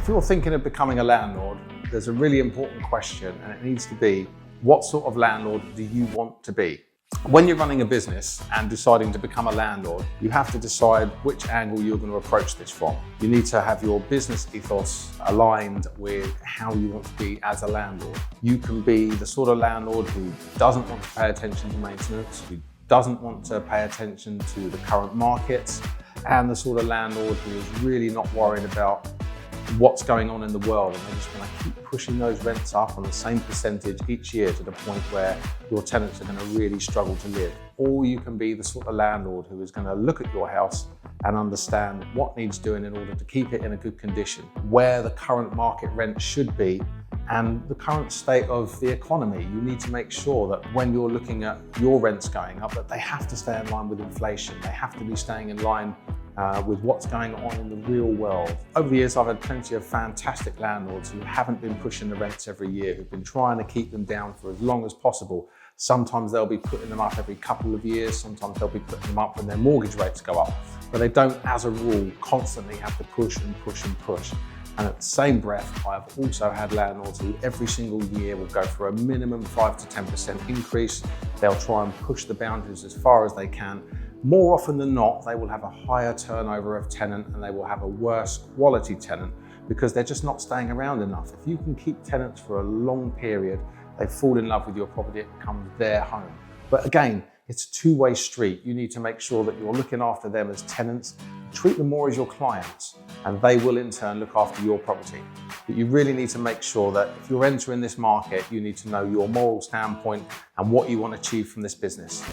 If you're thinking of becoming a landlord, there's a really important question, and it needs to be, what sort of landlord do you want to be? When you're running a business and deciding to become a landlord, you have to decide which angle you're going to approach this from. You need to have your business ethos aligned with how you want to be as a landlord. You can be the sort of landlord who doesn't want to pay attention to maintenance, who doesn't want to pay attention to the current markets, and the sort of landlord who is really not worried about what's going on in the world, and they're just going to keep pushing those rents up on the same percentage each year to the point where your tenants are going to really struggle to live. Or you can be the sort of landlord who is going to look at your house and understand what needs doing in order to keep it in a good condition, where the current market rent should be, and the current state of the economy. You need to make sure that when you're looking at your rents going up, that they have to stay in line with inflation. They have to be staying in line with what's going on in the real world. Over the years, I've had plenty of fantastic landlords who haven't been pushing the rents every year, who've been trying to keep them down for as long as possible. Sometimes they'll be putting them up every couple of years, sometimes they'll be putting them up when their mortgage rates go up, but they don't, as a rule, constantly have to push and push and push. And at the same breath, I've also had landlords who every single year will go for a minimum 5 to 10% increase. They'll try and push the boundaries as far as they can. More often than not, they will have a higher turnover of tenant and they will have a worse quality tenant because they're just not staying around enough. If you can keep tenants for a long period, they fall in love with your property, it becomes their home. But again, it's a two-way street. You need to make sure that you're looking after them as tenants, treat them more as your clients, and they will in turn look after your property. But you really need to make sure that if you're entering this market, you need to know your moral standpoint and what you want to achieve from this business.